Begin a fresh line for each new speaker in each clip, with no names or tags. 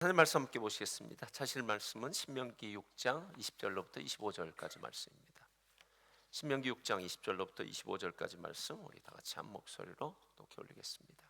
하나님 말씀 함께 보시겠습니다. 찾으실 말씀은 신명기 6장 20절로부터 25절까지 말씀입니다. 신명기 6장 20절로부터 25절까지 말씀 우리 다 같이 한 목소리로 독해 올리겠습니다.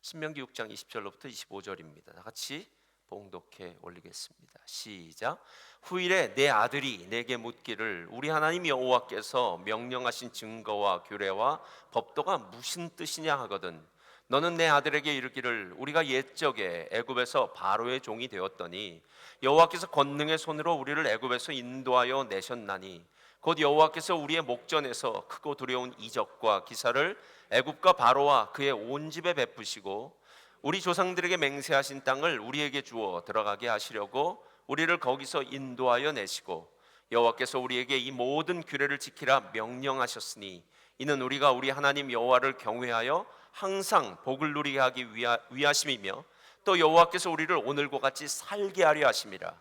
신명기 6장 20절로부터 25절입니다. 다 같이 봉독해 올리겠습니다. 시작. 후일에 내 아들이 내게 묻기를 우리 하나님 여호와께서 명령하신 증거와 규례와 법도가 무슨 뜻이냐 하거든 너는 내 아들에게 이르기를 우리가 옛적에 애굽에서 바로의 종이 되었더니 여호와께서 권능의 손으로 우리를 애굽에서 인도하여 내셨나니 곧 여호와께서 우리의 목전에서 크고 두려운 이적과 기사를 애굽과 바로와 그의 온 집에 베푸시고 우리 조상들에게 맹세하신 땅을 우리에게 주어 들어가게 하시려고 우리를 거기서 인도하여 내시고 여호와께서 우리에게 이 모든 규례를 지키라 명령하셨으니 이는 우리가 우리 하나님 여호와를 경외하여 항상 복을 누리게 하기 위하심이며 또 여호와께서 우리를 오늘과 같이 살게 하려 하심이라.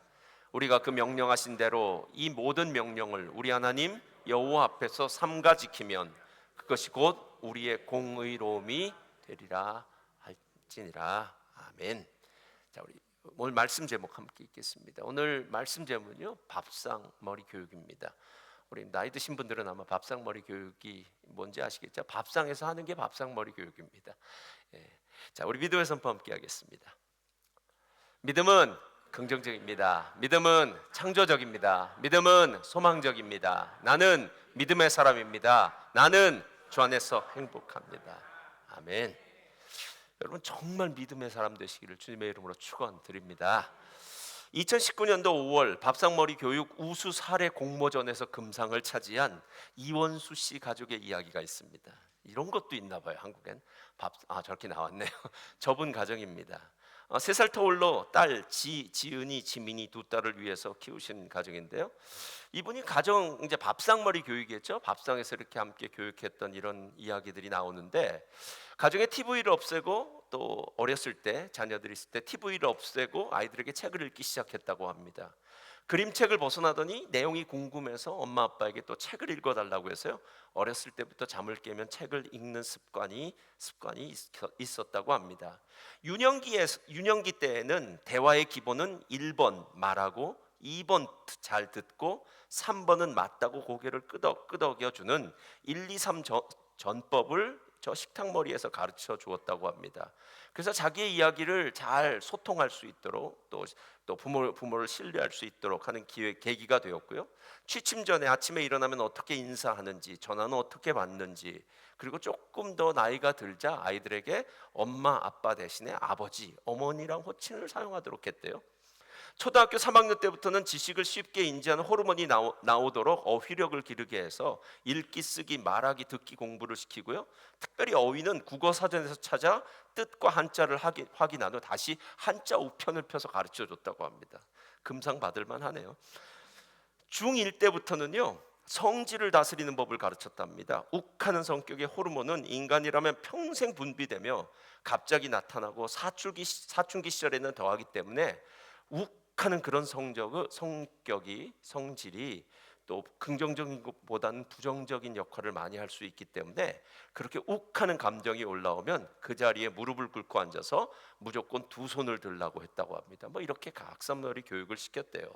우리가 그 명령하신 대로 이 모든 명령을 우리 하나님 여호와 앞에서 삼가 지키면 그것이 곧 우리의 공의로움이 되리라 할지니라. 아멘. 자, 우리 오늘 말씀 제목 함께 읽겠습니다. 오늘 말씀 제목은요, 밥상머리 교육입니다. 우리 나이 드신 분들은 아마 밥상머리 교육이 뭔지 아시겠죠? 밥상에서 하는 게 밥상머리 교육입니다. 자, 우리 믿음의 선포 함께 하겠습니다. 믿음은 긍정적입니다. 믿음은 창조적입니다. 믿음은 소망적입니다. 나는 믿음의 사람입니다. 나는 주 안에서 행복합니다. 아멘. 여러분 정말 믿음의 사람 되시기를 주님의 이름으로 축원드립니다. 2019년도 5월 밥상머리 교육 우수 사례 공모전에서 금상을 차지한 이원수 씨 가족의 이야기가 있습니다. 이런 것도 있나 봐요. 한국엔 저렇게 나왔네요. 저분 가정입니다. 3살 터울로 딸 지은이, 지민이 두 딸을 위해서 키우신 가정인데요. 이분이 가정 이제 밥상머리 교육이겠죠. 밥상에서 이렇게 함께 교육했던 이런 이야기들이 나오는데 가정에 TV를 없애고 또 어렸을 때 자녀들이 있을 때 TV를 없애고 아이들에게 책을 읽기 시작했다고 합니다. 그림책을 벗어나더니 내용이 궁금해서 엄마 아빠에게 또 책을 읽어달라고 해서요. 어렸을 때부터 잠을 깨면 책을 읽는 습관이 있었다고 합니다. 유년기 때에는 대화의 기본은 1번 말하고 2번 잘 듣고 3번은 맞다고 고개를 끄덕여주는 1, 2, 3 전법을 저 식탁머리에서 가르쳐 주었다고 합니다. 그래서 자기의 이야기를 잘 소통할 수 있도록 또 부모를 신뢰할 수 있도록 하는 계기가 되었고요. 취침 전에 아침에 일어나면 어떻게 인사하는지, 전화는 어떻게 받는지, 그리고 조금 더 나이가 들자 아이들에게 엄마, 아빠 대신에 아버지, 어머니랑 호칭을 사용하도록 했대요. 초등학교 3학년 때부터는 지식을 쉽게 인지하는 호르몬이 나오도록 어휘력을 기르게 해서 읽기, 쓰기, 말하기, 듣기 공부를 시키고요. 특별히 어휘는 국어 사전에서 찾아 뜻과 한자를 확인한 후 다시 한자 우편을 펴서 가르쳐 줬다고 합니다. 금상 받을 만하네요. 중1 때부터는요. 성질을 다스리는 법을 가르쳤답니다. 욱하는 성격의 호르몬은 인간이라면 평생 분비되며 갑자기 나타나고 사춘기 시절에는 더하기 때문에 욱하는 그런 성질이 또 긍정적인 것보다는 부정적인 역할을 많이 할 수 있기 때문에 그렇게 욱하는 감정이 올라오면 그 자리에 무릎을 꿇고 앉아서 무조건 두 손을 들라고 했다고 합니다. 이렇게 각삼머리 교육을 시켰대요.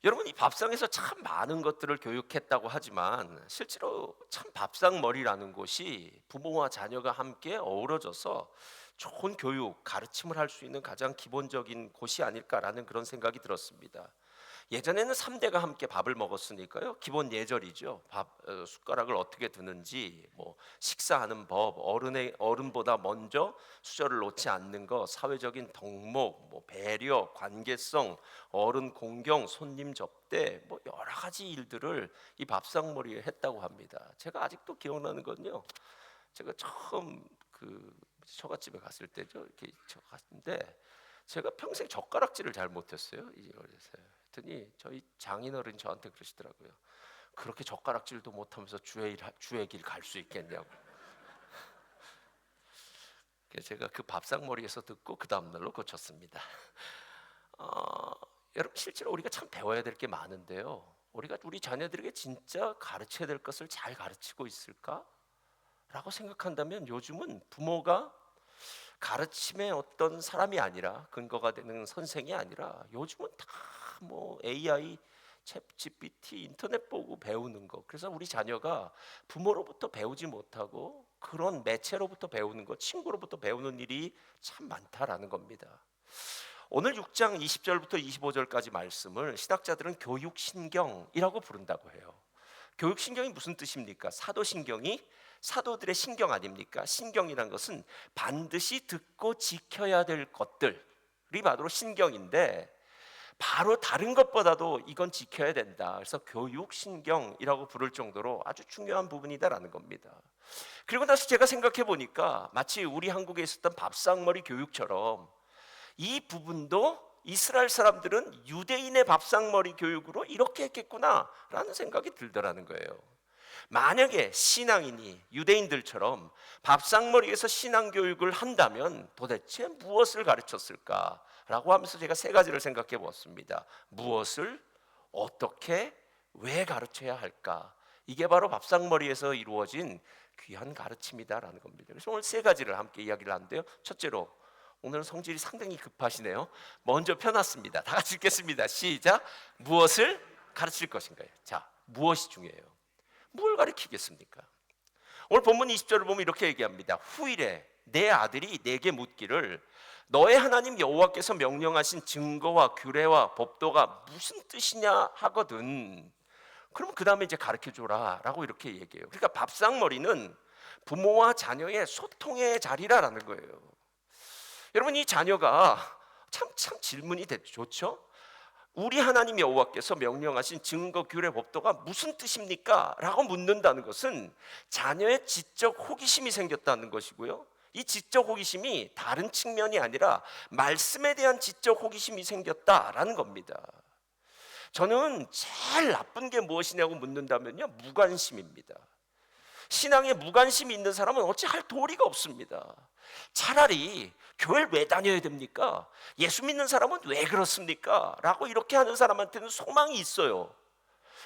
여러분 이 밥상에서 참 많은 것들을 교육했다고 하지만 실제로 참 밥상머리라는 곳이 부모와 자녀가 함께 어우러져서 좋은 교육, 가르침을 할 수 있는 가장 기본적인 곳이 아닐까라는 그런 생각이 들었습니다. 예전에는 3대가 함께 밥을 먹었으니까요. 기본 예절이죠. 숟가락을 어떻게 드는지, 식사하는 법, 어른보다 먼저 수저를 놓지 않는 것, 사회적인 덕목, 배려, 관계성, 어른 공경, 손님 접대, 여러 가지 일들을 이 밥상머리에 했다고 합니다. 제가 아직도 기억나는 건요. 제가 처음 처갓집에 갔을 때죠. 이렇게 갔는데 제가 평생 젓가락질을 잘 못했어요. 했더니 저희 장인어른이 저한테 그러시더라고요. 그렇게 젓가락질도 못하면서 주의 길 갈 수 있겠냐고. 그래서 제가 그 밥상머리에서 듣고 그 다음 날로 고쳤습니다. 여러분 실제로 우리가 참 배워야 될 게 많은데요. 우리가 우리 자녀들에게 진짜 가르쳐야 될 것을 잘 가르치고 있을까? 라고 생각한다면 요즘은 부모가 가르침의 어떤 사람이 아니라, 근거가 되는 선생이 아니라 요즘은 다 뭐 AI, 챗 GPT, 인터넷 보고 배우는 거. 그래서 우리 자녀가 부모로부터 배우지 못하고 그런 매체로부터 배우는 거, 친구로부터 배우는 일이 참 많다라는 겁니다. 오늘 6장 20절부터 25절까지 말씀을 신학자들은 교육신경이라고 부른다고 해요. 교육신경이 무슨 뜻입니까? 사도신경이 사도들의 신경 아닙니까? 신경이란 것은 반드시 듣고 지켜야 될 것들이 바로 신경인데, 바로 다른 것보다도 이건 지켜야 된다. 그래서 교육신경이라고 부를 정도로 아주 중요한 부분이다라는 겁니다. 그리고 나서 제가 생각해 보니까 마치 우리 한국에 있었던 밥상머리 교육처럼 이 부분도 이스라엘 사람들은 유대인의 밥상머리 교육으로 이렇게 했겠구나라는 생각이 들더라는 거예요. 만약에 신앙인이 유대인들처럼 밥상머리에서 신앙교육을 한다면 도대체 무엇을 가르쳤을까라고 하면서 제가 세 가지를 생각해 보았습니다. 무엇을, 어떻게, 왜 가르쳐야 할까? 이게 바로 밥상머리에서 이루어진 귀한 가르침이다라는 겁니다. 그래서 오늘 세 가지를 함께 이야기를 하는데요. 첫째로, 오늘은 성질이 상당히 급하시네요. 먼저 펴놨습니다. 다 같이 읽겠습니다. 시작. 무엇을 가르칠 것인가요? 자, 무엇이 중요해요? 뭘 가르치겠습니까? 오늘 본문 20절을 보면 이렇게 얘기합니다. 후일에 내 아들이 내게 묻기를 너의 하나님 여호와께서 명령하신 증거와 규례와 법도가 무슨 뜻이냐 하거든. 그럼 그 다음에 이제 가르쳐줘라 라고 이렇게 얘기해요. 그러니까 밥상머리는 부모와 자녀의 소통의 자리라는 거예요. 여러분, 이 자녀가 참 질문이 좋죠? 우리 하나님 여호와께서 명령하신 증거, 규례, 법도가 무슨 뜻입니까? 라고 묻는다는 것은 자녀의 지적 호기심이 생겼다는 것이고요, 이 지적 호기심이 다른 측면이 아니라 말씀에 대한 지적 호기심이 생겼다라는 겁니다. 저는 제일 나쁜 게 무엇이냐고 묻는다면요, 무관심입니다. 신앙에 무관심이 있는 사람은 어찌 할 도리가 없습니다. 차라리 교회를 왜 다녀야 됩니까? 예수 믿는 사람은 왜 그렇습니까? 라고 이렇게 하는 사람한테는 소망이 있어요.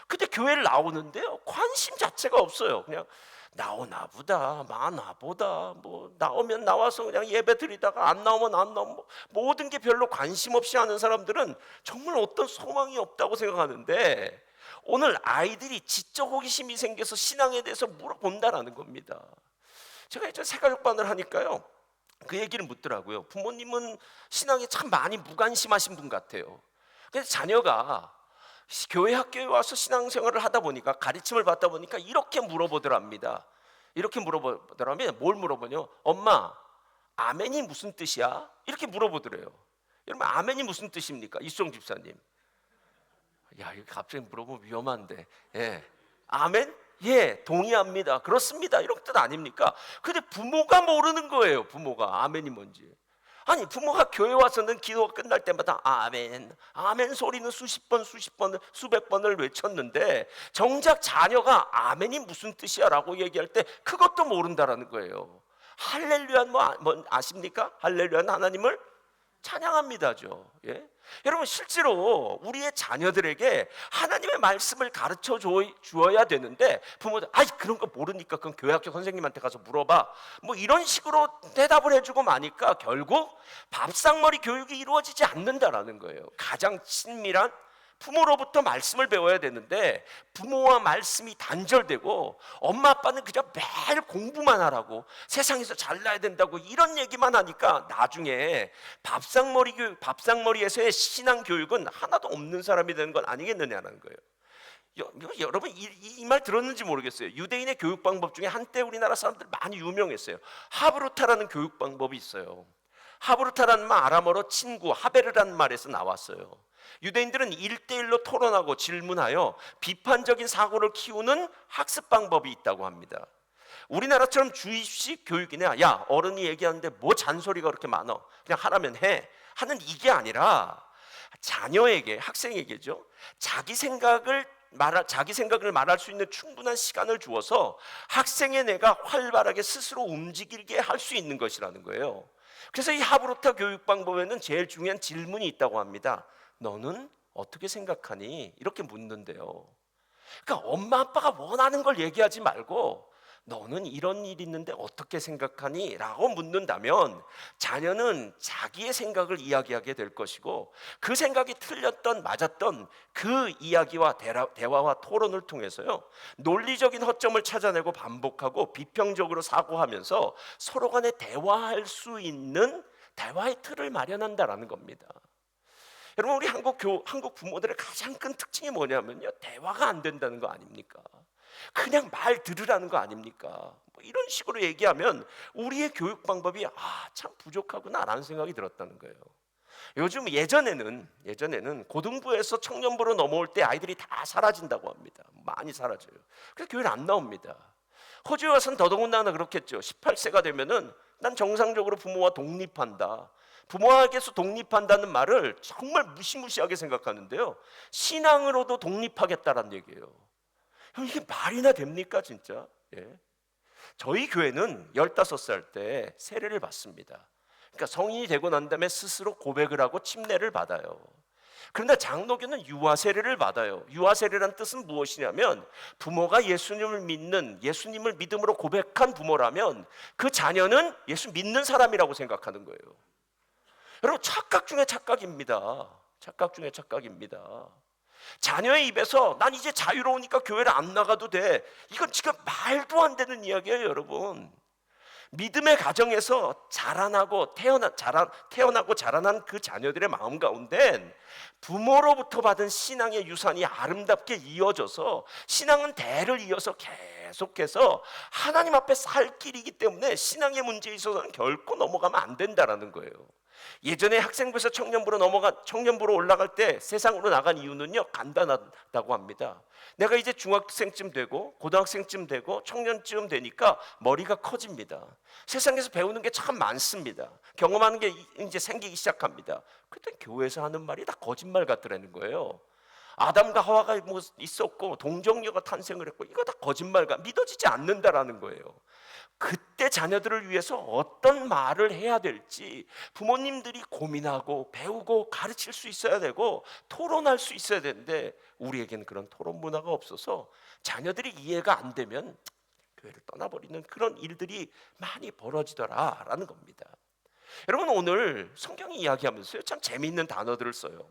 근데 교회를 나오는데요, 관심 자체가 없어요. 그냥 나오나 보다, 마나 보다, 뭐 나오면 나와서 그냥 예배 드리다가 안 나오면 안 나오면 모든 게 별로 관심 없이 하는 사람들은 정말 어떤 소망이 없다고 생각하는데, 오늘 아이들이 지적 호기심이 생겨서 신앙에 대해서 물어본다라는 겁니다. 제가 예전에 새가족반을 하니까요, 그 얘기를 묻더라고요. 부모님은 신앙에 참 많이 무관심하신 분 같아요. 그래서 자녀가 교회 학교에 와서 신앙생활을 하다 보니까, 가르침을 받다 보니까 이렇게 물어보더랍니다. 이렇게 물어보더라면 뭘 물어보냐? 엄마, 아멘이 무슨 뜻이야? 이렇게 물어보더래요. 여러분, 아멘이 무슨 뜻입니까? 이수정 집사님. 야, 이거 갑자기 물어보면 위험한데. 예. 아멘? 예, 동의합니다. 그렇습니다. 이런 뜻 아닙니까? 근데 부모가 모르는 거예요. 부모가 아멘이 뭔지. 아니, 부모가 교회 와서는 기도가 끝날 때마다 아멘, 아멘 소리는 수십 수백 번을 외쳤는데, 정작 자녀가 아멘이 무슨 뜻이야 라고 얘기할 때 그것도 모른다라는 거예요. 할렐루야는 뭐 아십니까? 할렐루야는 하나님을 찬양합니다죠. 예? 여러분, 실제로 우리의 자녀들에게 하나님의 말씀을 가르쳐 주어야 되는데, 부모들 아이 그런 거 모르니까 그건 교회학교 선생님한테 가서 물어봐, 뭐 이런 식으로 대답을 해주고 마니까 결국 밥상머리 교육이 이루어지지 않는다라는 거예요. 가장 친밀한 부모로부터 말씀을 배워야 되는데, 부모와 말씀이 단절되고 엄마 아빠는 그저 매일 공부만 하라고, 세상에서 잘나야 된다고 이런 얘기만 하니까 나중에 밥상머리에서의 신앙 교육은 하나도 없는 사람이 되는 건 아니겠느냐는 거예요. 여러분, 이 말 들었는지 모르겠어요. 유대인의 교육 방법 중에 한때 우리나라 사람들 많이 유명했어요. 하브루타라는 교육 방법이 있어요. 하브루타라는 말 아람어로 친구, 하베르라는 말에서 나왔어요. 유대인들은 1대1로 토론하고 질문하여 비판적인 사고를 키우는 학습 방법이 있다고 합니다. 우리나라처럼 주입식 교육이냐, 야 어른이 얘기하는데 뭐 잔소리가 그렇게 많아, 그냥 하라면 해 하는 이게 아니라, 자녀에게, 학생에게죠, 자기 생각을 말할 수 있는 충분한 시간을 주어서 학생의 뇌가 활발하게 스스로 움직이게 할 수 있는 것이라는 거예요. 그래서 이 하브루타 교육 방법에는 제일 중요한 질문이 있다고 합니다. 너는 어떻게 생각하니? 이렇게 묻는데요. 그러니까 엄마 아빠가 원하는 걸 얘기하지 말고 너는 이런 일이 있는데 어떻게 생각하니? 라고 묻는다면 자녀는 자기의 생각을 이야기하게 될 것이고, 그 생각이 틀렸던 맞았던 그 이야기와 대화와 토론을 통해서요, 논리적인 허점을 찾아내고 반복하고 비평적으로 사고하면서 서로 간에 대화할 수 있는 대화의 틀을 마련한다라는 겁니다. 여러분, 우리 한국 부모들의 가장 큰 특징이 뭐냐면요, 대화가 안 된다는 거 아닙니까? 그냥 말 들으라는 거 아닙니까? 뭐 이런 식으로 얘기하면 우리의 교육 방법이 참 부족하구나라는 생각이 들었다는 거예요. 요즘 예전에는 고등부에서 청년부로 넘어올 때 아이들이 다 사라진다고 합니다. 많이 사라져요. 그래서 교회를 안 나옵니다. 호주에 와서는 더더군다나 그렇겠죠. 18세가 되면은 난 정상적으로 부모와 독립한다. 부모에게서 독립한다는 말을 정말 무시무시하게 생각하는데요, 신앙으로도 독립하겠다라는 얘기예요. 이게 말이나 됩니까 진짜? 예. 저희 교회는 15살 때 세례를 받습니다. 그러니까 성인이 되고 난 다음에 스스로 고백을 하고 침례를 받아요. 그런데 장로교는 유아 세례를 받아요. 유아 세례란 뜻은 무엇이냐면, 부모가 예수님을 믿음으로 고백한 부모라면 그 자녀는 예수 믿는 사람이라고 생각하는 거예요. 여러분, 착각 중에 착각입니다. 착각 중에 착각입니다. 자녀의 입에서 난 이제 자유로우니까 교회를 안 나가도 돼, 이건 지금 말도 안 되는 이야기예요. 여러분, 믿음의 가정에서 태어나고 자라난 그 자녀들의 마음 가운데 부모로부터 받은 신앙의 유산이 아름답게 이어져서, 신앙은 대를 이어서 계속해서 하나님 앞에 살 길이기 때문에 신앙의 문제에 있어서는 결코 넘어가면 안 된다라는 거예요. 예전에 학생부에서 청년부로 올라갈 때 세상으로 나간 이유는요, 간단하다고 합니다. 내가 이제 중학생쯤 되고 고등학생쯤 되고 청년쯤 되니까 머리가 커집니다. 세상에서 배우는 게 참 많습니다. 경험하는 게 이제 생기기 시작합니다. 그때 교회에서 하는 말이 다 거짓말 같더라는 거예요. 아담과 하와가 뭐 있었고 동정녀가 탄생을 했고, 이거 다 거짓말과 믿어지지 않는다라는 거예요. 그때 자녀들을 위해서 어떤 말을 해야 될지 부모님들이 고민하고 배우고 가르칠 수 있어야 되고 토론할 수 있어야 되는데, 우리에게는 그런 토론 문화가 없어서 자녀들이 이해가 안 되면 교회를 떠나버리는 그런 일들이 많이 벌어지더라라는 겁니다. 여러분, 오늘 성경이 이야기하면서요, 참 재미있는 단어들을 써요.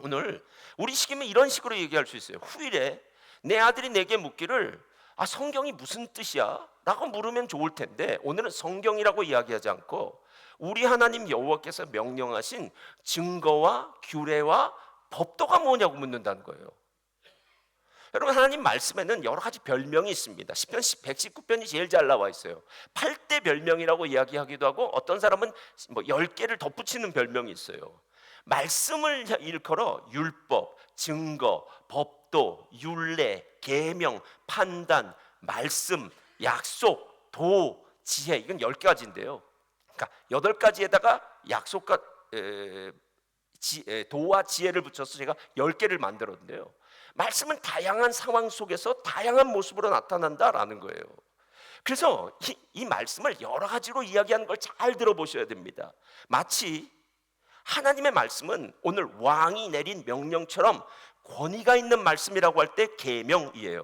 오늘 우리 시기면 이런 식으로 얘기할 수 있어요. 후일에 내 아들이 내게 묻기를 성경이 무슨 뜻이야? 라고 물으면 좋을 텐데, 오늘은 성경이라고 이야기하지 않고 우리 하나님 여호와께서 명령하신 증거와 규례와 법도가 뭐냐고 묻는다는 거예요. 여러분, 하나님 말씀에는 여러 가지 별명이 있습니다. 시편 119편이 제일 잘 나와 있어요. 8대 별명이라고 이야기하기도 하고, 어떤 사람은 뭐 10개를 덧붙이는 별명이 있어요. 말씀을 일컬어 율법, 증거, 법도, 율례, 계명, 판단, 말씀, 약속, 도, 지혜, 이건 10가지인데요. 그러니까 8가지에다가 약속과 도와 지혜를 붙여서 제가 10개를 만들었는데요. 말씀은 다양한 상황 속에서 다양한 모습으로 나타난다라는 거예요. 그래서 이 말씀을 여러 가지로 이야기하는 걸 잘 들어보셔야 됩니다. 마치 하나님의 말씀은 오늘 왕이 내린 명령처럼 권위가 있는 말씀이라고 할 때 계명이에요.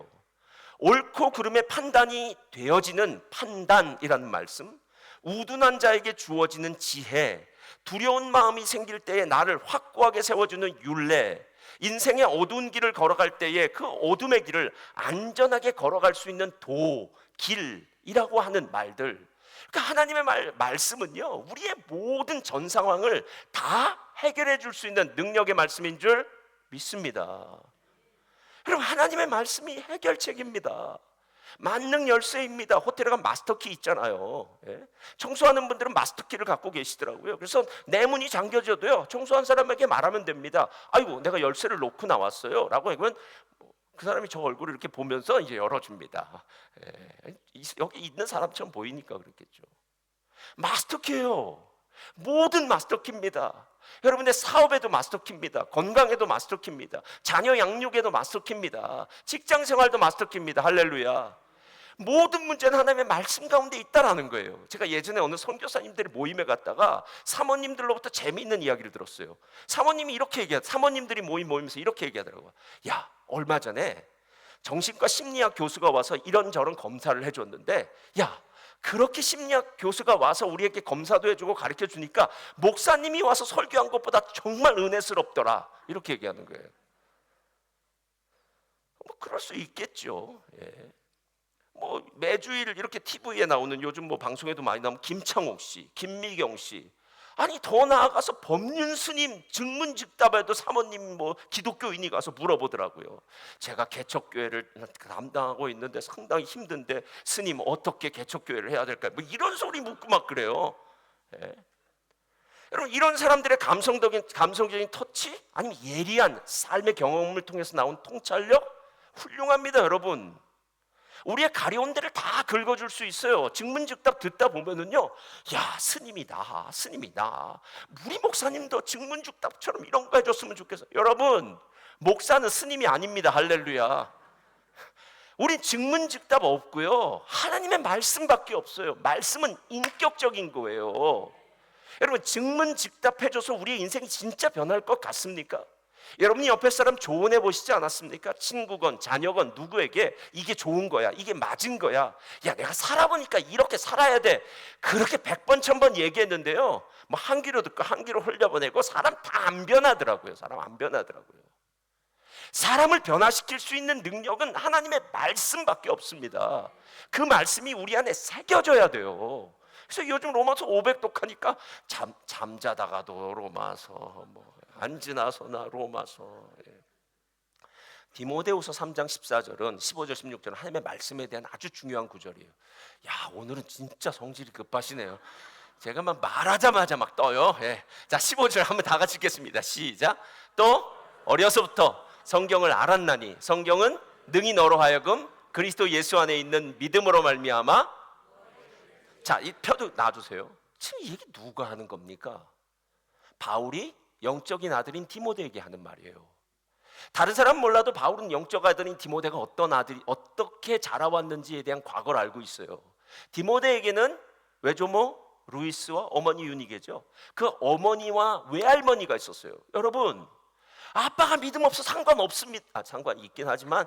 옳고 그름의 판단이 되어지는 판단이라는 말씀, 우둔한 자에게 주어지는 지혜, 두려운 마음이 생길 때에 나를 확고하게 세워주는 율례, 인생의 어두운 길을 걸어갈 때에 그 어둠의 길을 안전하게 걸어갈 수 있는 도, 길이라고 하는 말들. 그러니까 하나님의 말씀은요, 우리의 모든 전 상황을 다 해결해 줄 수 있는 능력의 말씀인 줄 믿습니다. 여러분, 하나님의 말씀이 해결책입니다. 만능 열쇠입니다. 호텔에 가면 마스터키 있잖아요. 예? 청소하는 분들은 마스터키를 갖고 계시더라고요. 그래서 내 문이 잠겨져도요, 청소한 사람에게 말하면 됩니다. 아이고, 내가 열쇠를 놓고 나왔어요 라고 하면 그 사람이 저 얼굴을 이렇게 보면서 이제 열어줍니다. 예? 여기 있는 사람처럼 보이니까 그렇겠죠. 마스터키예요. 모든 마스터키입니다. 여러분의 사업에도 마스터키입니다. 건강에도 마스터키입니다. 자녀 양육에도 마스터키입니다. 직장 생활도 마스터키입니다. 할렐루야. 모든 문제는 하나님의 말씀 가운데 있다라는 거예요. 제가 예전에 어느 선교사님들의 모임에 갔다가 사모님들로부터 재미있는 이야기를 들었어요. 사모님들이 모이면서 이렇게 얘기하더라고요. 야, 얼마 전에 정신과 심리학 교수가 와서 이런저런 검사를 해줬는데, 야, 그렇게 심리학 교수가 와서 우리에게 검사도 해주고 가르쳐 주니까 목사님이 와서 설교한 것보다 정말 은혜스럽더라, 이렇게 얘기하는 거예요. 뭐 그럴 수 있겠죠. 예. 뭐 매주일 이렇게 TV에 나오는, 요즘 뭐 방송에도 많이 나오는 김창옥 씨, 김미경 씨, 아니 더 나아가서 법륜 스님 증문즉답에도 사모님 뭐 기독교인이 가서 물어보더라고요. 제가 개척교회를 담당하고 있는데 상당히 힘든데 스님 어떻게 개척교회를 해야 될까요? 뭐 이런 소리 묻고 막 그래요. 예. 여러분, 이런 사람들의 감성적인 터치, 아니면 예리한 삶의 경험을 통해서 나온 통찰력 훌륭합니다. 여러분, 우리의 가려운 데를 다 긁어줄 수 있어요. 증문즉답 듣다 보면은요, 야, 스님이다. 우리 목사님도 증문즉답처럼 이런 거 해줬으면 좋겠어요. 여러분, 목사는 스님이 아닙니다. 할렐루야. 우린 증문즉답 없고요, 하나님의 말씀밖에 없어요. 말씀은 인격적인 거예요. 여러분, 증문즉답 해줘서 우리의 인생이 진짜 변할 것 같습니까? 여러분이 옆에 사람 조언해 보시지 않았습니까? 친구건 자녀건 누구에게 이게 좋은 거야, 이게 맞은 거야, 야 내가 살아보니까 이렇게 살아야 돼, 그렇게 100번 1000번 얘기했는데요, 뭐 한 귀로 듣고 한 귀로 흘려보내고 사람 다 안 변하더라고요. 사람을 변화시킬 수 있는 능력은 하나님의 말씀밖에 없습니다. 그 말씀이 우리 안에 새겨져야 돼요. 그래서 요즘 로마서 500독 하니까 잠자다가도 로마서, 뭐 안 지나서나 로마서. 디모데후서 3장 14절은 15절 16절은 하나님의 말씀에 대한 아주 중요한 구절이에요. 야, 오늘은 진짜 성질이 급하시네요. 제가 막 말하자마자 막 떠요. 자, 15절 한번 다 같이 읽겠습니다. 시작. 또 어려서부터 성경을 알았나니 성경은 능히 너로 하여금 그리스도 예수 안에 있는 믿음으로 말미암아. 자, 이 표도 놔두세요. 지금 이 얘기 누가 하는 겁니까? 바울이 영적인 아들인 디모데에게 하는 말이에요. 다른 사람 몰라도 바울은 영적 아들인 디모데가 어떤 아들이 어떻게 자라왔는지에 대한 과거를 알고 있어요. 디모데에게는 외조모 루이스와 어머니 유니게죠. 그 어머니와 외할머니가 있었어요. 여러분, 아빠가 믿음 없어 상관없습니다. 상관이 있긴 하지만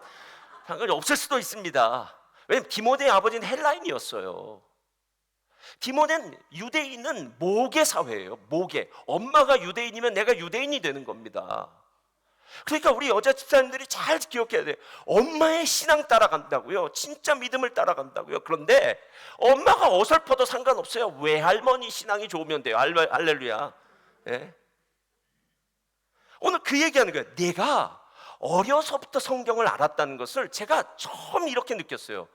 상관이 없을 수도 있습니다. 왜냐면 디모데의 아버지는 헬라인이었어요. 디모데는 유대인은 모계 사회예요. 모계. 엄마가 유대인이면 내가 유대인이 되는 겁니다. 그러니까 우리 여자 집사님들이 잘 기억해야 돼요. 엄마의 신앙 따라간다고요, 진짜 믿음을 따라간다고요. 그런데 엄마가 어설퍼도 상관없어요. 외할머니 신앙이 좋으면 돼요. 할렐루야. 예? 오늘 그 얘기하는 거예요. 내가 어려서부터 성경을 알았다는 것을 제가 처음 이렇게 느꼈어요.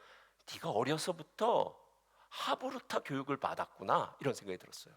네가 어려서부터 하브루타 교육을 받았구나, 이런 생각이 들었어요.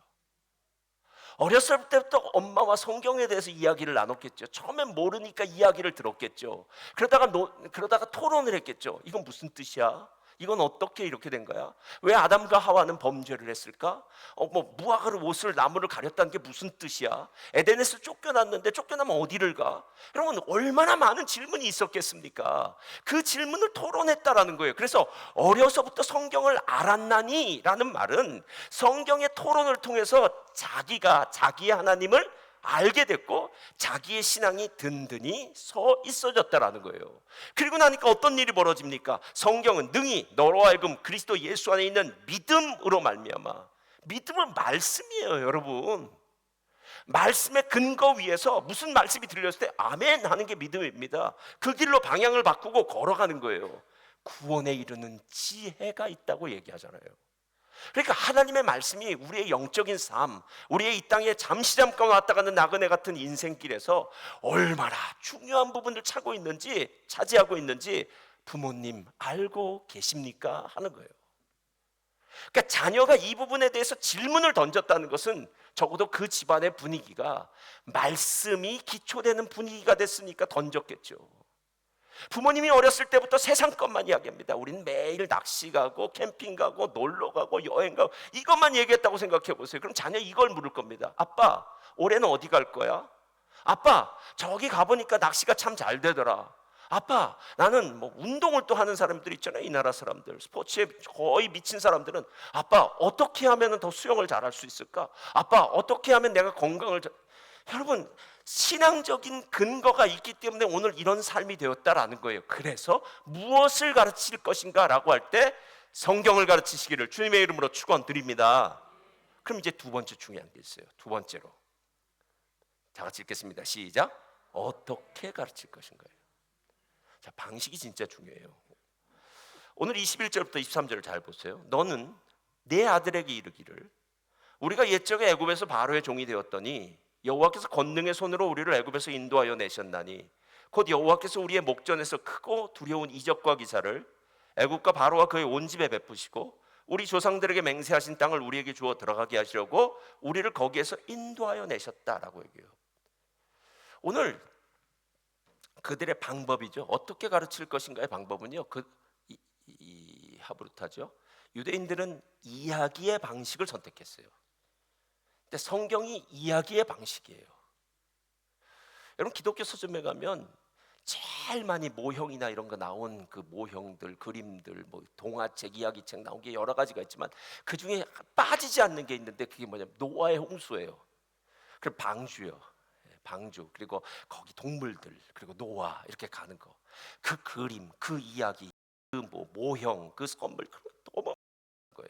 어렸을 때부터 엄마와 성경에 대해서 이야기를 나눴겠죠. 처음엔 모르니까 이야기를 들었겠죠. 그러다가 토론을 했겠죠. 이건 무슨 뜻이야? 이건 어떻게 이렇게 된 거야? 왜 아담과 하와는 범죄를 했을까? 뭐 무화과로 옷을 나무를 가렸다는 게 무슨 뜻이야? 에덴에서 쫓겨났는데 쫓겨나면 어디를 가? 여러분, 얼마나 많은 질문이 있었겠습니까? 그 질문을 토론했다라는 거예요. 그래서 어려서부터 성경을 알았나니 라는 말은 성경의 토론을 통해서 자기가 자기의 하나님을 알게 됐고 자기의 신앙이 든든히 서 있어졌다라는 거예요. 그리고 나니까 어떤 일이 벌어집니까? 성경은 능히 너로 하여금 그리스도 예수 안에 있는 믿음으로 말미암아. 믿음은 말씀이에요, 여러분. 말씀의 근거 위에서 무슨 말씀이 들렸을 때 아멘 하는 게 믿음입니다. 그 길로 방향을 바꾸고 걸어가는 거예요. 구원에 이르는 지혜가 있다고 얘기하잖아요. 그러니까 하나님의 말씀이 우리의 영적인 삶, 우리의 이 땅에 잠깐 왔다 가는 나그네 같은 인생길에서 얼마나 중요한 부분을 차지하고 있는지 부모님 알고 계십니까? 하는 거예요. 그러니까 자녀가 이 부분에 대해서 질문을 던졌다는 것은 적어도 그 집안의 분위기가 말씀이 기초되는 분위기가 됐으니까 던졌겠죠. 부모님이 어렸을 때부터 세상 것만 이야기합니다. 우리는 매일 낚시 가고 캠핑 가고 놀러 가고 여행 가고 이것만 얘기했다고 생각해 보세요. 그럼 자녀 이걸 물을 겁니다. 아빠, 올해는 어디 갈 거야? 아빠, 저기 가보니까 낚시가 참 잘 되더라. 아빠, 나는 뭐 운동을 또 하는 사람들 있잖아요. 이 나라 사람들, 스포츠에 거의 미친 사람들은 아빠, 어떻게 하면 더 수영을 잘할 수 있을까? 아빠, 어떻게 하면 내가 건강을 여러분, 신앙적인 근거가 있기 때문에 오늘 이런 삶이 되었다라는 거예요. 그래서 무엇을 가르칠 것인가 라고 할 때 성경을 가르치시기를 주님의 이름으로 축원드립니다. 그럼 이제 두 번째 중요한 게 있어요. 두 번째로 다 같이 읽겠습니다. 시작. 어떻게 가르칠 것인가요? 자, 방식이 진짜 중요해요. 오늘 21절부터 23절을 잘 보세요. 너는 내 아들에게 이르기를 우리가 옛적에 애굽에서 바로의 종이 되었더니 여호와께서 권능의 손으로 우리를 애굽에서 인도하여 내셨나니 곧 여호와께서 우리의 목전에서 크고 두려운 이적과 기사를 애굽과 바로와 그의 온 집에 베푸시고 우리 조상들에게 맹세하신 땅을 우리에게 주어 들어가게 하시려고 우리를 거기에서 인도하여 내셨다라고 얘기해요. 오늘 그들의 방법이죠. 어떻게 가르칠 것인가의 방법은요. 이 하브루타죠. 유대인들은 이야기의 방식을 선택했어요. 근데 성경이 이야기의 방식이에요. 여러분, 기독교 서점에 가면 제일 많이 모형이나 이런 거 나온 그 모형들, 그림들, 뭐 동화책, 이야기책 나온 게 여러 가지가 있지만 그 중에 빠지지 않는 게 있는데 그게 뭐냐면 노아의 홍수예요. 그리고 방주요, 방주. 그리고 거기 동물들, 그리고 노아 이렇게 가는 거. 그 그림, 그 이야기, 그 뭐 모형, 그 선물 너무 거예요.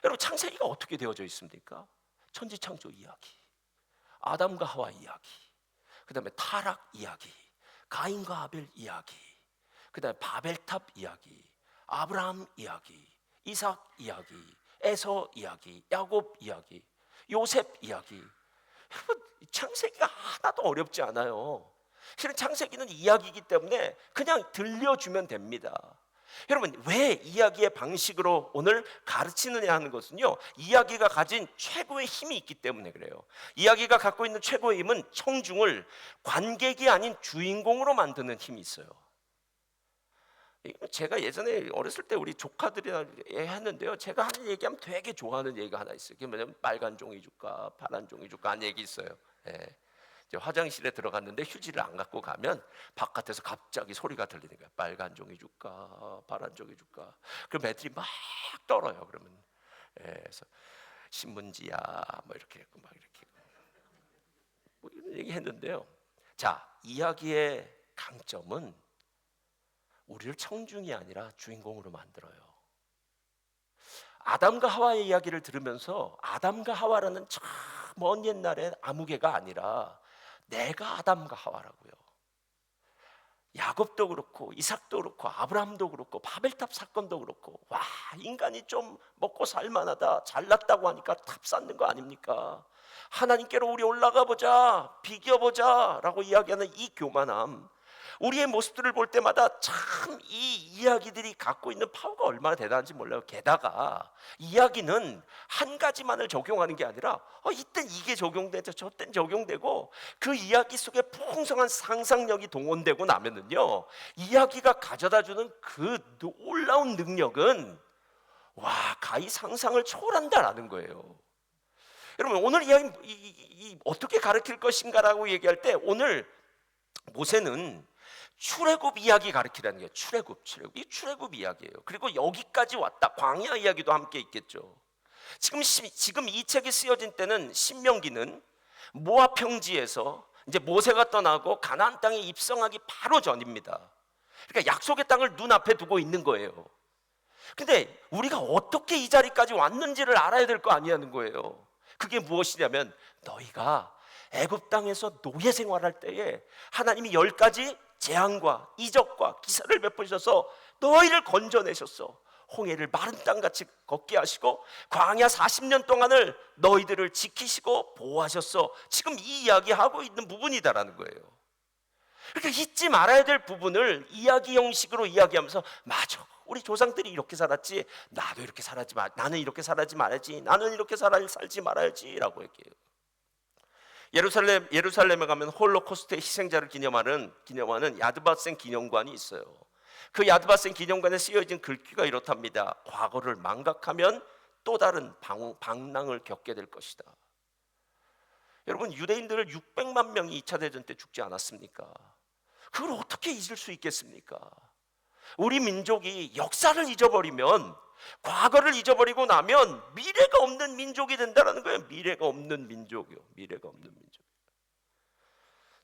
여러분, 창세기가 어떻게 되어져 있습니까? 천지창조 이야기, 아담과 하와 이야기, 그 다음에 타락 이야기, 가인과 아벨 이야기, 그 다음에 바벨탑 이야기, 아브라함 이야기, 이삭 이야기, 에서 이야기, 야곱 이야기, 요셉 이야기. 여러분, 창세기가 하나도 어렵지 않아요. 실은 창세기는 이야기이기 때문에 그냥 들려주면 됩니다. 여러분, 왜 이야기의 방식으로 오늘 가르치느냐 하는 것은요, 이야기가 가진 최고의 힘이 있기 때문에 그래요. 이야기가 갖고 있는 최고의 힘은 청중을 관객이 아닌 주인공으로 만드는 힘이 있어요. 제가 예전에 어렸을 때 우리 조카들이랑 했는데요, 제가 하는 얘기하면 되게 좋아하는 얘기가 하나 있어요. 그게 뭐냐면 빨간 종이 줄까 파란 종이 줄까 하는 얘기 있어요. 예. 화장실에 들어갔는데 휴지를 안 갖고 가면 바깥에서 갑자기 소리가 들리는 거야. 빨간 종이 줄까 파란 종이 줄까. 그럼 애들이 막 떨어요. 그러면 그래서 신문지야 뭐 이렇게 했고 막 이렇게 뭐 이런 얘기 했는데요. 자, 이야기의 강점은 우리를 청중이 아니라 주인공으로 만들어요. 아담과 하와의 이야기를 들으면서 아담과 하와라는 저 먼 옛날의 아무개가 아니라 내가 아담과 하와라고요. 야곱도 그렇고 이삭도 그렇고 아브라함도 그렇고 바벨탑 사건도 그렇고, 와, 인간이 좀 먹고 살만하다, 잘났다고 하니까 탑 쌓는 거 아닙니까? 하나님께로 우리 올라가 보자, 비겨보자 라고 이야기하는 이 교만함, 우리의 모습들을 볼 때마다 참 이 이야기들이 갖고 있는 파워가 얼마나 대단한지 몰라요. 게다가 이야기는 한 가지만을 적용하는 게 아니라 이땐 이게 적용되죠, 저땐 적용되고, 그 이야기 속에 풍성한 상상력이 동원되고 나면은요, 이야기가 가져다주는 그 놀라운 능력은 와, 가히 상상을 초월한다라는 거예요. 여러분, 오늘 이야기 어떻게 가르칠 것인가라고 얘기할 때 오늘 모세는 출애굽 이야기 가르치라는 거예요. 출애굽. 이 출애굽 이야기예요. 그리고 여기까지 왔다. 광야 이야기도 함께 있겠죠. 지금 이 책이 쓰여진 때는 신명기는 모압 평지에서 이제 모세가 떠나고 가나안 땅에 입성하기 바로 전입니다. 그러니까 약속의 땅을 눈앞에 두고 있는 거예요. 근데 우리가 어떻게 이 자리까지 왔는지를 알아야 될 거 아니냐는 거예요. 그게 무엇이냐면, 너희가 애굽 땅에서 노예 생활할 때에 하나님이 10가지 재앙과 이적과 기사를 베푸셔서 너희를 건져내셨어. 홍해를 마른 땅같이 걷게 하시고 광야 40년 동안을 너희들을 지키시고 보호하셨어. 지금 이 이야기하고 있는 부분이다라는 거예요. 그러니까 잊지 말아야 될 부분을 이야기 형식으로 이야기하면서, 맞아, 우리 조상들이 이렇게 살았지, 나도 이렇게 살았지, 나는 이렇게 살지 말아야지, 나는 이렇게 살지 말아야지 라고 얘기해요. 예루살렘에 가면 홀로코스트의 희생자를 기념하는 야드바센 기념관이 있어요. 그 야드바센 기념관에 쓰여진 글귀가 이렇답니다. 과거를 망각하면 또 다른 방랑을 겪게 될 것이다. 여러분, 유대인들 600만 명이 2차 대전 때 죽지 않았습니까? 그걸 어떻게 잊을 수 있겠습니까? 우리 민족이 역사를 잊어버리면, 과거를 잊어버리고 나면 미래가 없는 민족이 된다는 거예요. 미래가 없는 민족이요. 미래가 없는 민족.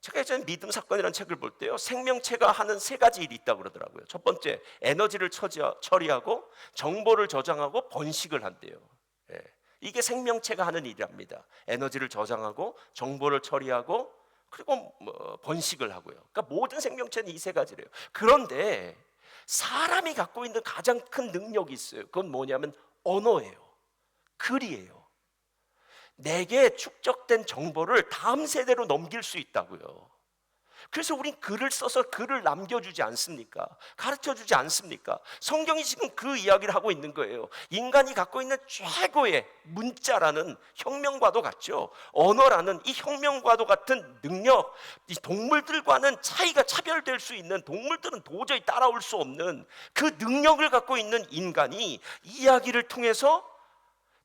제가 예전에 믿음 사건이라는 책을 볼 때요, 생명체가 하는 세 가지 일이 있다고 그러더라고요. 첫 번째, 에너지를 처리하고 정보를 저장하고 번식을 한대요. 예. 이게 생명체가 하는 일이랍니다. 에너지를 저장하고 정보를 처리하고 그리고 번식을 하고요. 그러니까 모든 생명체는 이 세 가지래요. 그런데 사람이 갖고 있는 가장 큰 능력이 있어요. 그건 뭐냐면 언어예요. 글이에요. 내게 축적된 정보를 다음 세대로 넘길 수 있다고요. 그래서 우린 글을 써서 글을 남겨주지 않습니까? 가르쳐주지 않습니까? 성경이 지금 그 이야기를 하고 있는 거예요. 인간이 갖고 있는 최고의 문자라는 혁명과도 같죠. 언어라는 이 혁명과도 같은 능력, 이 동물들과는 차이가 차별될 수 있는, 동물들은 도저히 따라올 수 없는 그 능력을 갖고 있는 인간이 이야기를 통해서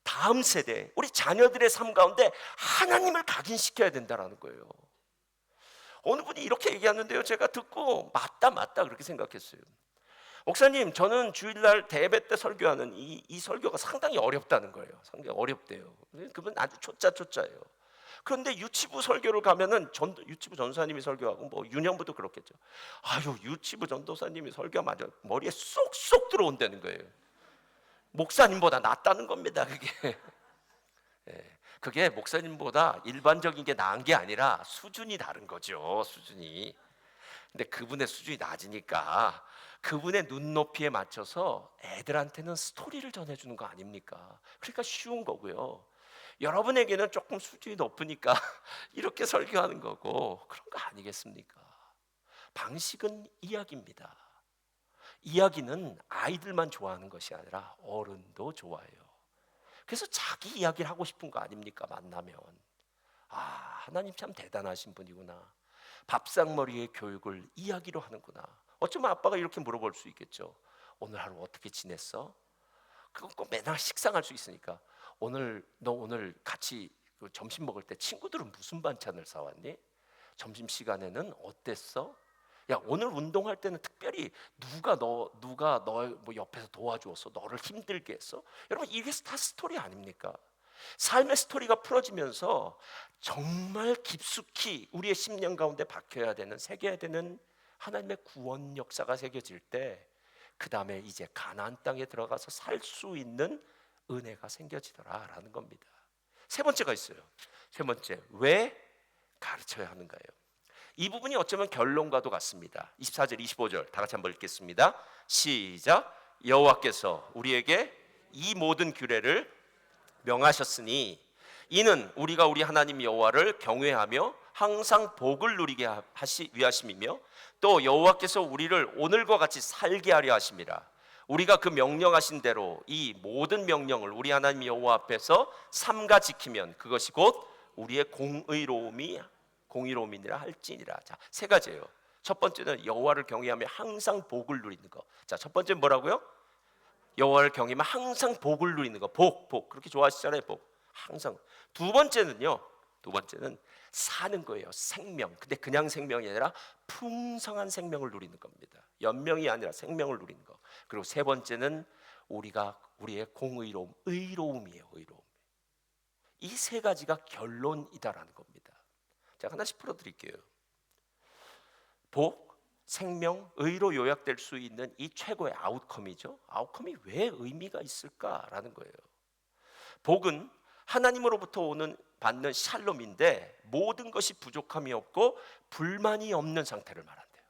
다음 세대, 우리 자녀들의 삶 가운데 하나님을 각인시켜야 된다는 거예요. 어느 분이 이렇게 얘기하는데요, 제가 듣고 맞다 그렇게 생각했어요. 목사님, 저는 주일날 대배 때 설교하는 이 설교가 상당히 어렵다는 거예요. 상당히 어렵대요. 그분 아주 초짜예요. 그런데 유치부 설교를 가면은 유치부 전도사님이 설교하고 뭐 유년부도 그렇겠죠. 아유, 유치부 전도사님이 설교하면 머리에 쏙쏙 들어온다는 거예요. 목사님보다 낫다는 겁니다, 그게. 예, 그게 목사님보다 일반적인 게 나은 게 아니라 수준이 다른 거죠, 수준이. 근데 그분의 수준이 낮으니까 그분의 눈높이에 맞춰서 애들한테는 스토리를 전해주는 거 아닙니까? 그러니까 쉬운 거고요. 여러분에게는 조금 수준이 높으니까 이렇게 설교하는 거고, 그런 거 아니겠습니까? 방식은 이야기입니다. 이야기는 아이들만 좋아하는 것이 아니라 어른도 좋아해요. 그래서 자기 이야기를 하고 싶은 거 아닙니까? 만나면. 하나님 참 대단하신 분이구나. 밥상머리의 교육을 이야기로 하는구나. 어쩌면 아빠가 이렇게 물어볼 수 있겠죠. 오늘 하루 어떻게 지냈어? 그건 꼭 맨날 식상할 수 있으니까, 너 오늘 같이 점심 먹을 때 친구들은 무슨 반찬을 사왔니? 점심시간에는 어땠어? 야, 오늘 운동할 때는 특별히 누가 너 뭐 옆에서 도와주었어? 너를 힘들게 했어? 여러분, 이게 다 스토리 아닙니까? 삶의 스토리가 풀어지면서 정말 깊숙이 우리의 심령 가운데 박혀야 되는, 새겨야 되는 하나님의 구원 역사가 새겨질 때, 그 다음에 이제 가나안 땅에 들어가서 살 수 있는 은혜가 생겨지더라라는 겁니다. 세 번째가 있어요. 세 번째, 왜 가르쳐야 하는가요? 이 부분이 어쩌면 결론과도 같습니다. 24절, 25절 다 같이 한번 읽겠습니다. 시작. 여호와께서 우리에게 이 모든 규례를 명하셨으니 이는 우리가 우리 하나님 여호와를 경외하며 항상 복을 누리게 위하심이며 또 여호와께서 우리를 오늘과 같이 살게 하려 하심이라. 우리가 그 명령하신 대로 이 모든 명령을 우리 하나님 여호와 앞에서 삼가 지키면 그것이 곧 우리의 공의로움이니라 할지니라. 자, 세 가지예요. 첫 번째는 여호와를 경외하며 항상 복을 누리는 거. 자, 첫 번째는 뭐라고요? 여호와를 경외하며 항상 복을 누리는 거. 복 그렇게 좋아하시잖아요. 복 항상. 두 번째는 사는 거예요. 생명. 근데 그냥 생명이 아니라 풍성한 생명을 누리는 겁니다. 연명이 아니라 생명을 누리는 거. 그리고 세 번째는 우리의 의로움이에요. 의로움. 이 세 가지가 결론이다라는 겁니다. 제가 하나씩 풀어드릴게요. 복, 생명, 의로 요약될 수 있는 이 최고의 아웃컴이죠. 아웃컴이 왜 의미가 있을까라는 거예요. 복은 하나님으로부터 받는 샬롬인데 모든 것이 부족함이 없고 불만이 없는 상태를 말한대요.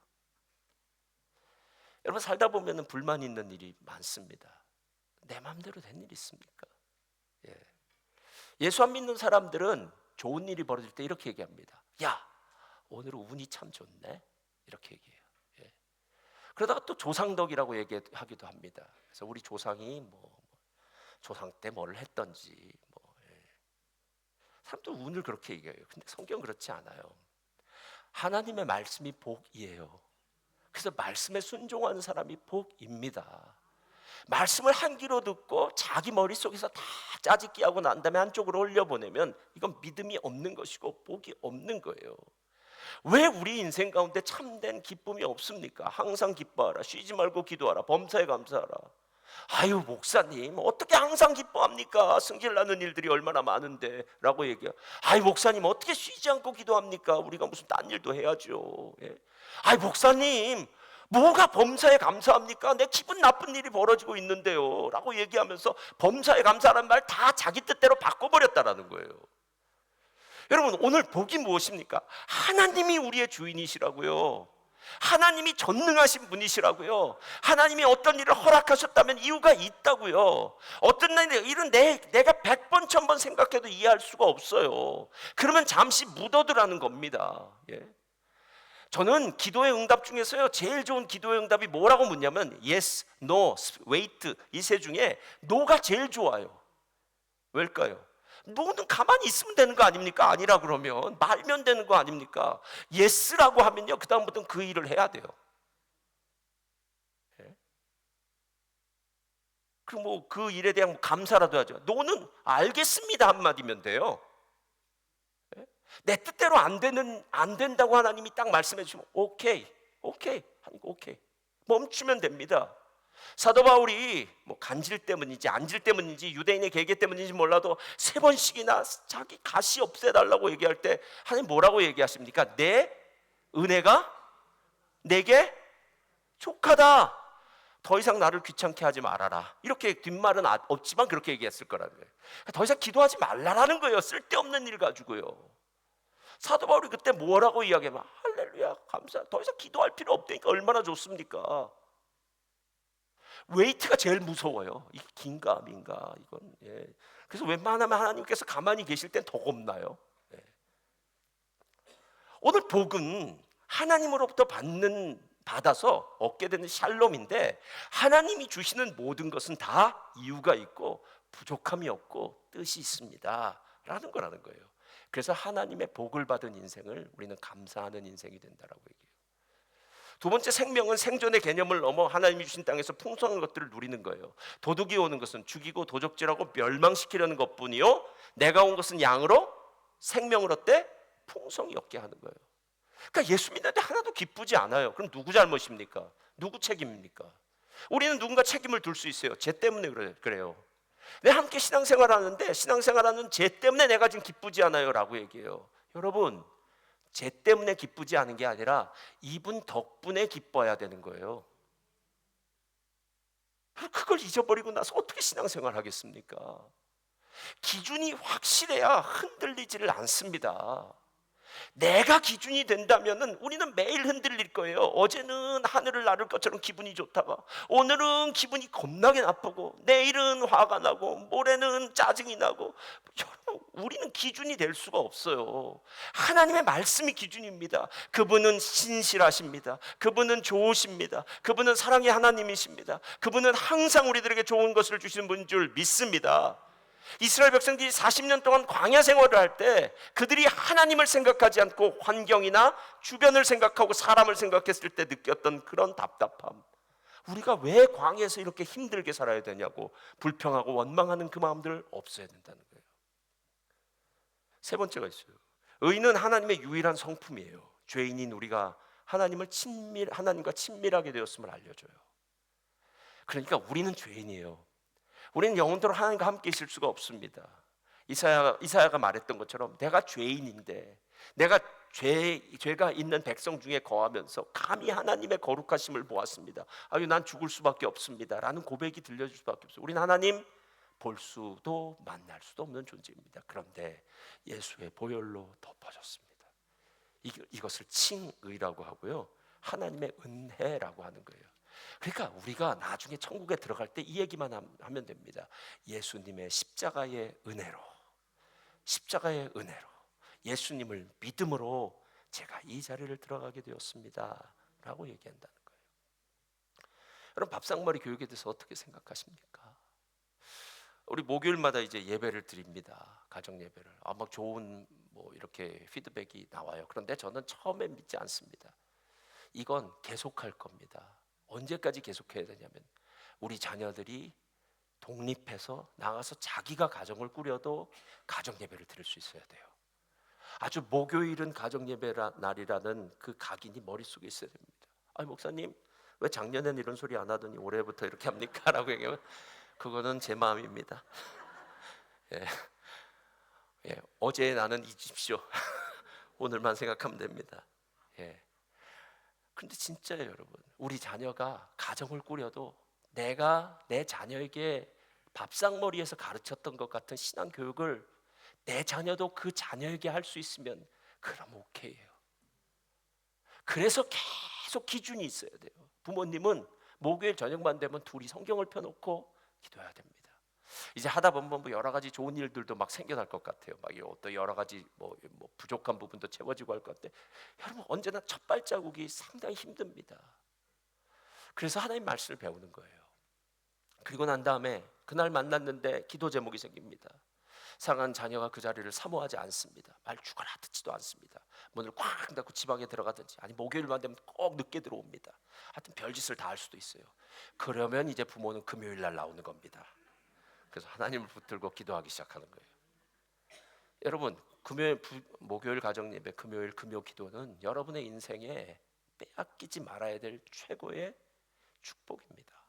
여러분, 살다 보면 불만 있는 일이 많습니다. 내 마음대로 된 일 있습니까? 예수 안 믿는 사람들은 좋은 일이 벌어질 때 이렇게 얘기합니다. 야, 오늘 운이 참 좋네. 이렇게 얘기해요. 그러다가 또 조상덕이라고 얘기하기도 합니다. 그래서 우리 조상이 조상 때 뭘 했던지 사람도 운을 그렇게 얘기해요. 근데 성경은 그렇지 않아요. 하나님의 말씀이 복이에요. 그래서 말씀에 순종하는 사람이 복입니다. 말씀을 한 귀로 듣고 자기 머릿속에서 다 짜집기하고 난 다음에 한쪽으로 흘려보내면 이건 믿음이 없는 것이고 복이 없는 거예요. 왜 우리 인생 가운데 참된 기쁨이 없습니까? 항상 기뻐하라, 쉬지 말고 기도하라, 범사에 감사하라. 아유 목사님 어떻게 항상 기뻐합니까? 승질나는 일들이 얼마나 많은데 라고 얘기해요. 아유 목사님 어떻게 쉬지 않고 기도합니까? 우리가 무슨 딴 일도 해야죠. 예? 아유 목사님 뭐가 범사에 감사합니까? 내 기분 나쁜 일이 벌어지고 있는데요 라고 얘기하면서 범사에 감사라는 말 다 자기 뜻대로 바꿔버렸다라는 거예요. 여러분 오늘 복이 무엇입니까? 하나님이 우리의 주인이시라고요. 하나님이 전능하신 분이시라고요. 하나님이 어떤 일을 허락하셨다면 이유가 있다고요. 어떤 일은 내가 100번 1000번 생각해도 이해할 수가 없어요. 그러면 잠시 묻어두라는 겁니다. 예. 저는 기도의 응답 중에서요 제일 좋은 기도의 응답이 뭐라고 묻냐면 yes, no, wait 이 세 중에 no가 제일 좋아요. 왜일까요? 노는 가만히 있으면 되는 거 아닙니까? 아니라 그러면 말면 되는 거 아닙니까? 예스라고 하면요 그 다음부터는 그 일을 해야 돼요. 예? 그럼 뭐 그 일에 대한 감사라도 하죠. 노는 알겠습니다 한마디면 돼요. 예? 내 뜻대로 안 된다고 하나님이 딱 말씀해 주시면 오케이 멈추면 됩니다. 사도 바울이 뭐 간질 때문인지 안질 때문인지 유대인의 계계 때문인지 몰라도 3번씩이나 자기 가시 없애달라고 얘기할 때 하나님 뭐라고 얘기하십니까? 내 은혜가 내게 족하다. 더 이상 나를 귀찮게 하지 말아라. 이렇게 뒷말은 없지만 그렇게 얘기했을 거라는 거예요. 더 이상 기도하지 말라라는 거예요. 쓸데없는 일 가지고요. 사도 바울이 그때 뭐라고 이야기하면 할렐루야 감사. 더 이상 기도할 필요 없다니까 얼마나 좋습니까? 웨이트가 제일 무서워요. 이 긴가 민가 이건. 예. 그래서 웬만하면 하나님께서 가만히 계실 땐 더 겁나요. 예. 오늘 복은 하나님으로부터 받아서 얻게 되는 샬롬인데 하나님이 주시는 모든 것은 다 이유가 있고 부족함이 없고 뜻이 있습니다 라는 거라는 거예요. 그래서 하나님의 복을 받은 인생을 우리는 감사하는 인생이 된다라고 얘기해요. 두 번째 생명은 생존의 개념을 넘어 하나님이 주신 땅에서 풍성한 것들을 누리는 거예요. 도둑이 오는 것은 죽이고 도적질하고 멸망시키려는 것뿐이요 내가 온 것은 양으로 생명을 얻되 풍성히 얻게 하는 거예요. 그러니까 예수 믿는데 하나도 기쁘지 않아요. 그럼 누구 잘못입니까? 누구 책임입니까? 우리는 누군가 책임을 들 수 있어요. 쟤 때문에 그래요. 내 함께 신앙생활하는데 신앙생활하는 쟤 때문에 내가 지금 기쁘지 않아요 라고 얘기해요. 여러분 쟤 때문에 기쁘지 않은 게 아니라 이분 덕분에 기뻐야 되는 거예요. 그걸 잊어버리고 나서 어떻게 신앙생활 하겠습니까? 기준이 확실해야 흔들리지를 않습니다. 내가 기준이 된다면 우리는 매일 흔들릴 거예요. 어제는 하늘을 나를 것처럼 기분이 좋다가 오늘은 기분이 겁나게 나쁘고 내일은 화가 나고 모레는 짜증이 나고. 여러분 우리는 기준이 될 수가 없어요. 하나님의 말씀이 기준입니다. 그분은 신실하십니다. 그분은 좋으십니다. 그분은 사랑의 하나님이십니다. 그분은 항상 우리들에게 좋은 것을 주시는 분인 줄 믿습니다. 이스라엘 백성들이 40년 동안 광야 생활을 할 때 그들이 하나님을 생각하지 않고 환경이나 주변을 생각하고 사람을 생각했을 때 느꼈던 그런 답답함, 우리가 왜 광야에서 이렇게 힘들게 살아야 되냐고 불평하고 원망하는 그 마음들 없어야 된다는 거예요. 세 번째가 있어요. 의인은 하나님의 유일한 성품이에요. 죄인인 우리가 하나님과 친밀하게 되었음을 알려줘요. 그러니까 우리는 죄인이에요. 우리는 영원토록 하나님과 함께 있을 수가 없습니다. 이사야가 말했던 것처럼 내가 죄인인데 내가 죄가 있는 백성 중에 거하면서 감히 하나님의 거룩하심을 보았습니다. 아유 난 죽을 수밖에 없습니다 라는 고백이 들려줄 수밖에 없어요. 우리는 하나님 볼 수도 만날 수도 없는 존재입니다. 그런데 예수의 보혈로 덮어졌습니다. 이것을 칭의라고 하고요 하나님의 은혜라고 하는 거예요. 그러니까 우리가 나중에 천국에 들어갈 때 이 얘기만 하면 됩니다. 예수님의 십자가의 은혜로 예수님을 믿음으로 제가 이 자리를 들어가게 되었습니다 라고 얘기한다는 거예요. 여러분 밥상머리 교육에 대해서 어떻게 생각하십니까? 우리 목요일마다 이제 예배를 드립니다. 가정 예배를. 막 좋은 뭐 이렇게 피드백이 나와요. 그런데 저는 처음에 믿지 않습니다. 이건 계속할 겁니다. 언제까지 계속해야 되냐면 우리 자녀들이 독립해서 나가서 자기가 가정을 꾸려도 가정 예배를 드릴 수 있어야 돼요. 아주 목요일은 가정예배 날이라는 그 각인이 머릿속에 있어야 됩니다. 아니 목사님 왜 작년엔 이런 소리 안 하더니 올해부터 이렇게 합니까? 라고 얘기하면 그거는 제 마음입니다. 예. 예. 어제의 나는 잊으십시오. 오늘만 생각하면 됩니다. 예. 근데 진짜예요 여러분, 우리 자녀가 가정을 꾸려도 내가 내 자녀에게 밥상머리에서 가르쳤던 것 같은 신앙교육을 내 자녀도 그 자녀에게 할 수 있으면 그럼 오케이예요. 그래서 계속 기준이 있어야 돼요. 부모님은 목요일 저녁만 되면 둘이 성경을 펴놓고 기도해야 됩니다. 이제 하다 보면 뭐 여러 가지 좋은 일들도 막 생겨날 것 같아요. 막 또 여러 가지 뭐 부족한 부분도 채워지고 할 것 같은데 여러분 언제나 첫 발자국이 상당히 힘듭니다. 그래서 하나님 말씀을 배우는 거예요. 그리고 난 다음에 그날 만났는데 기도 제목이 생깁니다. 사랑하는 자녀가 그 자리를 사모하지 않습니다. 말 죽어라 듣지도 않습니다. 문을 꽉 닫고 지방에 들어가든지 아니 목요일만 되면 꼭 늦게 들어옵니다. 하여튼 별짓을 다 할 수도 있어요. 그러면 이제 부모는 금요일 날 나오는 겁니다. 그래서 하나님을 붙들고 기도하기 시작하는 거예요. 여러분 목요일 가정예배, 금요일 금요 기도는 여러분의 인생에 빼앗기지 말아야 될 최고의 축복입니다.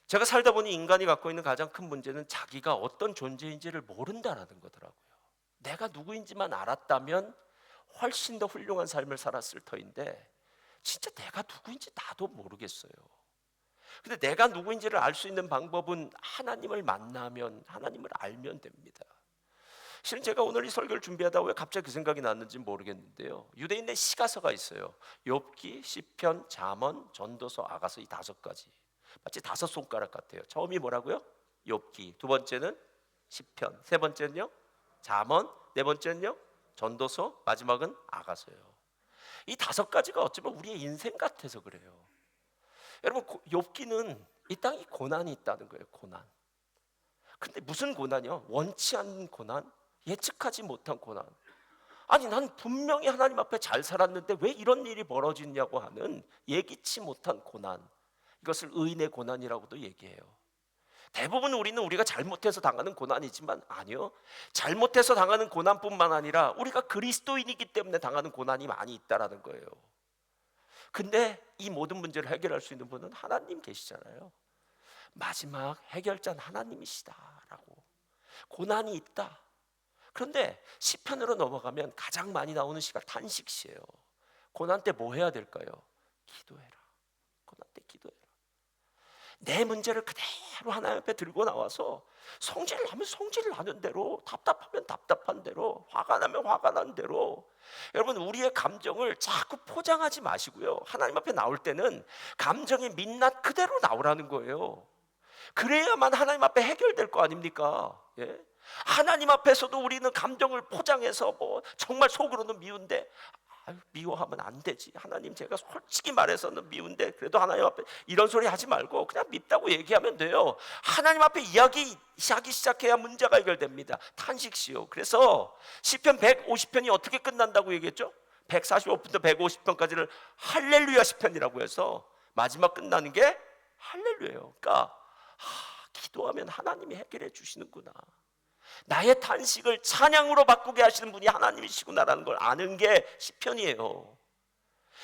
제가 살다 보니 인간이 갖고 있는 가장 큰 문제는 자기가 어떤 존재인지를 모른다라는 거더라고요. 내가 누구인지만 알았다면 훨씬 더 훌륭한 삶을 살았을 터인데 진짜 내가 누구인지 나도 모르겠어요. 근데 내가 누구인지를 알 수 있는 방법은 하나님을 만나면, 하나님을 알면 됩니다. 실은 제가 오늘 이 설교를 준비하다 왜 갑자기 그 생각이 났는지 모르겠는데요, 유대인의 시가서가 있어요. 욥기, 시편, 잠언, 전도서, 아가서, 이 5가지. 마치 5손가락 같아요. 처음이 뭐라고요? 욥기, 두 번째는 시편, 세 번째는요 잠언, 네 번째는요 전도서, 마지막은 아가서예요. 이 5가지가 어쩌면 우리의 인생 같아서 그래요. 여러분 욥기는 이 땅에 고난이 있다는 거예요. 고난. 근데 무슨 고난이요? 원치 않는 고난, 예측하지 못한 고난. 아니 난 분명히 하나님 앞에 잘 살았는데 왜 이런 일이 벌어지냐고 하는 예기치 못한 고난, 이것을 의인의 고난이라고도 얘기해요. 대부분 우리가 잘못해서 당하는 고난이지만 아니요, 잘못해서 당하는 고난뿐만 아니라 우리가 그리스도인이기 때문에 당하는 고난이 많이 있다라는 거예요. 근데 이 모든 문제를 해결할 수 있는 분은 하나님 계시잖아요. 마지막 해결자는 하나님이시다라고. 고난이 있다. 그런데 시편으로 넘어가면 가장 많이 나오는 시가 탄식시예요. 고난 때 뭐 해야 될까요? 기도해라. 고난 때 기도해라. 내 문제를 그대로 하나님 앞에 들고 나와서 성질을 하면 성질을 나는 대로, 답답하면 답답한 대로, 화가 나면 화가 난 대로. 여러분 우리의 감정을 자꾸 포장하지 마시고요, 하나님 앞에 나올 때는 감정의 민낯 그대로 나오라는 거예요. 그래야만 하나님 앞에 해결될 거 아닙니까? 예? 하나님 앞에서도 우리는 감정을 포장해서 뭐 정말 속으로는 미운데 미워하면 안 되지, 하나님 제가 솔직히 말해서는 미운데 그래도 하나님 앞에 이런 소리 하지 말고 그냥 밉다고 얘기하면 돼요. 하나님 앞에 이야기하기 시작해야 문제가 해결됩니다. 탄식시요. 그래서 시편 150편이 어떻게 끝난다고 얘기했죠? 145편부터 150편까지를 할렐루야 시편이라고 해서 마지막 끝나는 게 할렐루야예요. 그러니까 기도하면 하나님이 해결해 주시는구나, 나의 탄식을 찬양으로 바꾸게 하시는 분이 하나님이시구나라는 걸 아는 게 시편이에요.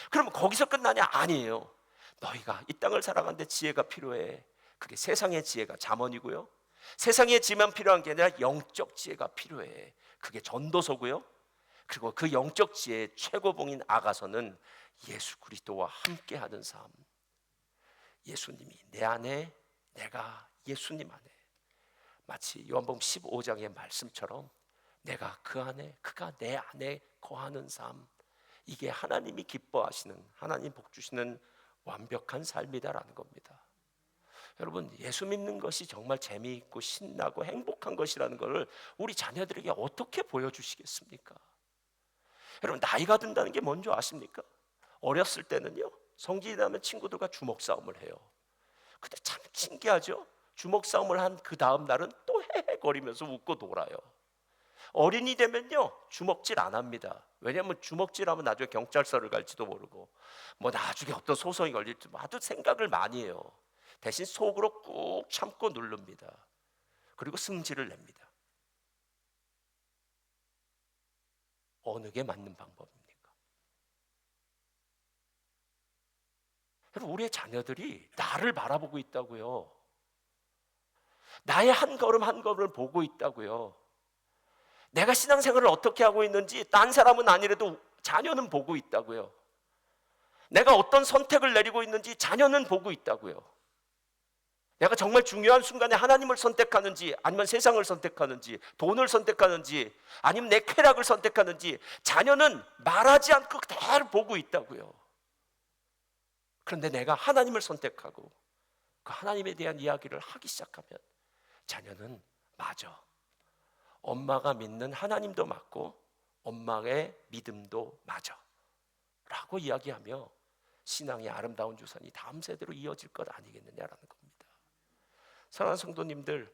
그러면 거기서 끝나냐? 아니에요. 너희가 이 땅을 살아가는데 지혜가 필요해. 그게 세상의 지혜가 잠언이고요, 세상의 지혜만 필요한 게 아니라 영적 지혜가 필요해. 그게 전도서고요. 그리고 그 영적 지혜의 최고봉인 아가서는 예수 그리스도와 함께하는 삶. 예수님이 내 안에, 내가 예수님 안에, 마치 요한복음 15장의 말씀처럼 내가 그 안에, 그가 내 안에 거하는 삶, 이게 하나님이 기뻐하시는, 하나님 복 주시는 완벽한 삶이다라는 겁니다. 여러분 예수 믿는 것이 정말 재미있고 신나고 행복한 것이라는 것을 우리 자녀들에게 어떻게 보여주시겠습니까? 여러분 나이가 든다는 게 뭔지 아십니까? 어렸을 때는요, 성질이 나면 친구들과 주먹 싸움을 해요. 근데 참 신기하죠? 주먹 싸움을 한 그 다음 날은 또 헤헤거리면서 웃고 놀아요. 어린이 되면요 주먹질 안 합니다. 왜냐하면 주먹질하면 나중에 경찰서를 갈지도 모르고 뭐 나중에 어떤 소송이 걸릴지 아주 생각을 많이 해요. 대신 속으로 꾹 참고 누릅니다. 그리고 승질을 냅니다. 어느 게 맞는 방법입니까? 여러분, 우리의 자녀들이 나를 바라보고 있다고요. 나의 한 걸음 한 걸음을 보고 있다고요. 내가 신앙생활을 어떻게 하고 있는지 딴 사람은 아니라도 자녀는 보고 있다고요. 내가 어떤 선택을 내리고 있는지 자녀는 보고 있다고요. 내가 정말 중요한 순간에 하나님을 선택하는지 아니면 세상을 선택하는지 돈을 선택하는지 아니면 내 쾌락을 선택하는지 자녀는 말하지 않고 그대로 보고 있다고요. 그런데 내가 하나님을 선택하고 그 하나님에 대한 이야기를 하기 시작하면 자녀는 맞아, 엄마가 믿는 하나님도 맞고 엄마의 믿음도 맞아 라고 이야기하며 신앙의 아름다운 유산이 다음 세대로 이어질 것 아니겠느냐라는 겁니다. 사랑하는 성도님들,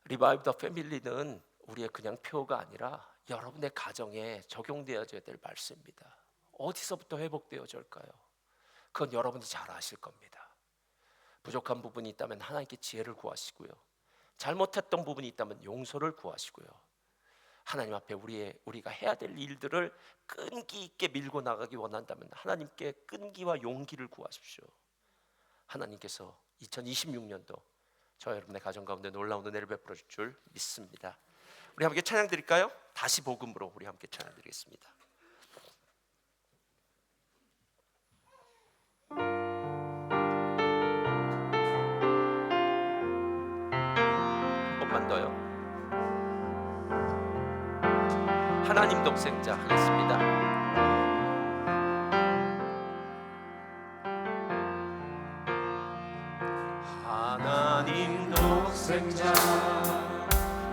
리바이브 더 패밀리는 우리의 그냥 표가 아니라 여러분의 가정에 적용되어져야 될 말씀입니다. 어디서부터 회복되어질까요? 그건 여러분이 잘 아실 겁니다. 부족한 부분이 있다면 하나님께 지혜를 구하시고요, 잘못했던 부분이 있다면 용서를 구하시고요, 하나님 앞에 우리가 해야 될 일들을 끈기 있게 밀고 나가기 원한다면 하나님께 끈기와 용기를 구하십시오. 하나님께서 2026년도 저 여러분의 가정 가운데 놀라운 은혜를 베풀어 줄 줄 믿습니다. 우리 함께 찬양 드릴까요? 다시 복음으로 우리 함께 찬양 드리겠습니다. 조금만 더요. 하나님 독생자 하겠습니다.
하나님 독생자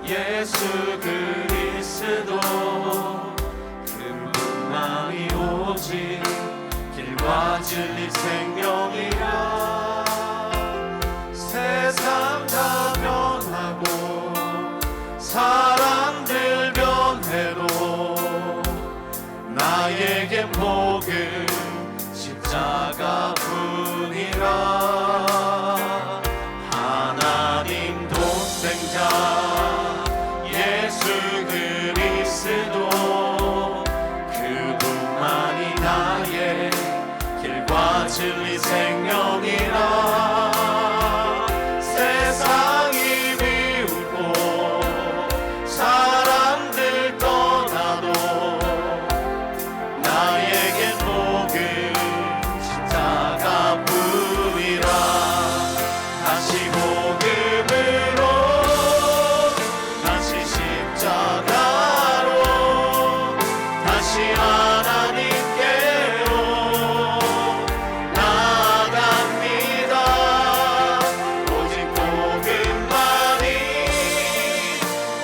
예수 그리스도 그분만이 오직 길과 진리 생명이라. 세상 다 변하고 사람들 변해도 나에겐 복은 십자가뿐이라. 하나님 독생자 예수 그리스도 그분만이 나의 길과 진리 생명이라. 세상이 비웃고 사람들 떠나도 나에겐 복은 십자가뿐이라. 다시 복음으로 다시 십자가로 다시 하나님께로 나아갑니다. 오직 복음만이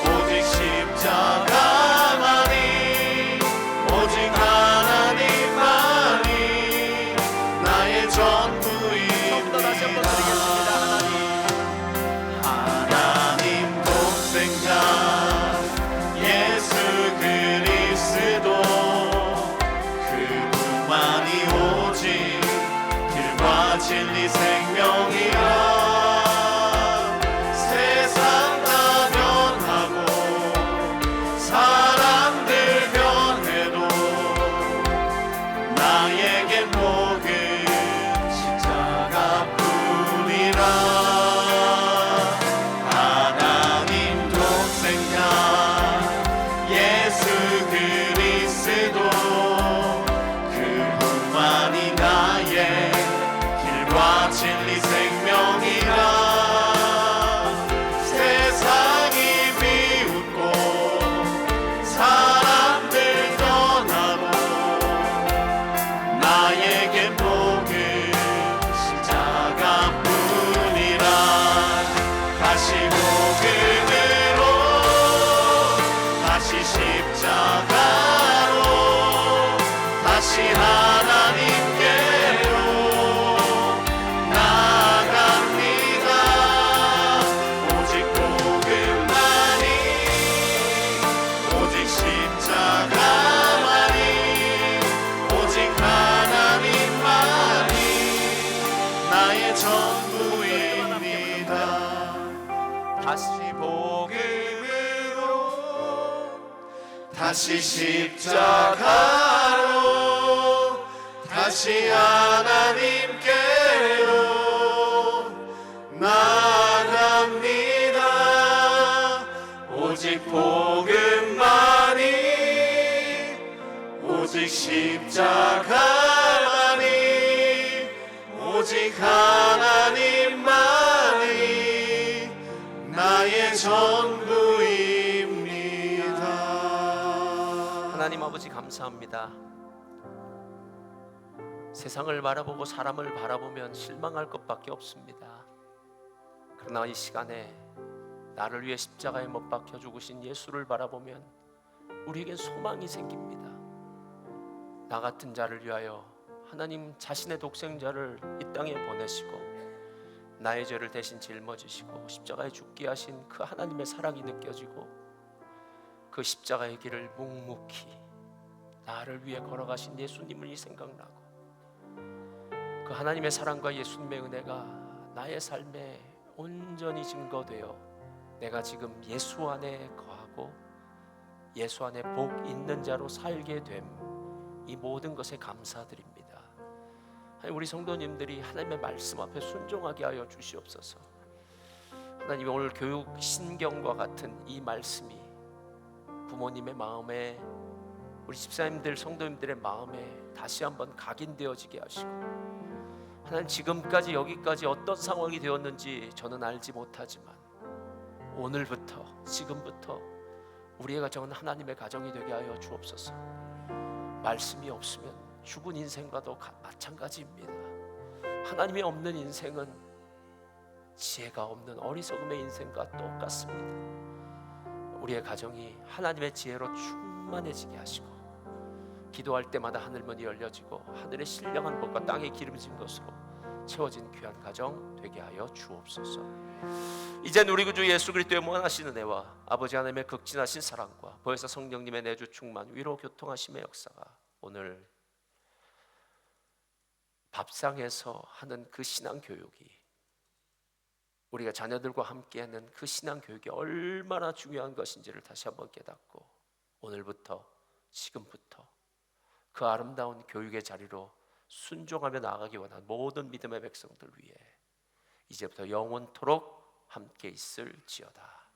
오직 십자가만이 오직 하나님만이 나의 전부입니다.
다시 한번 드리겠습니다.
하나님 독생자 예수 그리스도 그분만이 오직 길과 진리 생명이라. 세상 다 변하고 사람들 변해도 나에겐 복은 십자가뿐이라. 하나님 독생자 예수 그리스도 그분만이 나의 길과 진리 생명이라. 세상이 비웃고 사람들 떠나도 나에겐 복은 십자가뿐이라. 다시 복음으로 다시 십자가로 다시 하나님께로 나아갑니다. 오직 복음만이 오직 십자가만이 오직 하나님만이 나의 전부입니다. 다시 복음으로 다시 십자가로 다시 하나님께로 나아갑니다. 오직 복음만이 오직 십자가만이 오직 하나님만이 나의 전부입니다.
하나님 아버지 감사합니다. 세상을 바라보고 사람을 바라보면 실망할 것밖에 없습니다. 그러나 이 시간에 나를 위해 십자가에 못 박혀 죽으신 예수를 바라보면 우리에겐 소망이 생깁니다. 나 같은 자를 위하여 하나님 자신의 독생자를 이 땅에 보내시고 나의 죄를 대신 짊어지시고 십자가에 죽게 하신 그 하나님의 사랑이 느껴지고 그 십자가의 길을 묵묵히 나를 위해 걸어가신 예수님이 생각나고 그 하나님의 사랑과 예수님의 은혜가 나의 삶에 온전히 증거되어 내가 지금 예수 안에 거하고 예수 안에 복 있는 자로 살게 됨, 이 모든 것에 감사드립니다. 우리 성도님들이 하나님의 말씀 앞에 순종하게 하여 주시옵소서. 하나님, 오늘 교육 신경과 같은 이 말씀이 부모님의 마음에, 우리 집사님들 성도님들의 마음에 다시 한번 각인되어지게 하시고, 하나님, 지금까지 여기까지 어떤 상황이 되었는지 저는 알지 못하지만 오늘부터 지금부터 우리의 가정은 하나님의 가정이 되게 하여 주옵소서. 말씀이 없으면 죽은 인생과도 마찬가지입니다. 하나님이 없는 인생은 지혜가 없는 어리석음의 인생과 똑같습니다. 우리의 가정이 하나님의 지혜로 충만해지게 하시고 기도할 때마다 하늘문이 열려지고 하늘의 신령한 복과 땅에 기름진 것으로 채워진 귀한 가정 되게 하여 주옵소서. 이젠 우리 구주 예수 그리스도의 무한하신 은혜와 아버지 하나님의 극진하신 사랑과 보혜사 성령님의 내주 충만 위로 교통하심의 역사가 오늘 밥상에서 하는 그 신앙 교육이, 우리가 자녀들과 함께하는 그 신앙 교육이 얼마나 중요한 것인지를 다시 한번 깨닫고 오늘부터 지금부터 그 아름다운 교육의 자리로 순종하며 나아가기 원하는 모든 믿음의 백성들 위해 이제부터 영원토록 함께 있을지어다.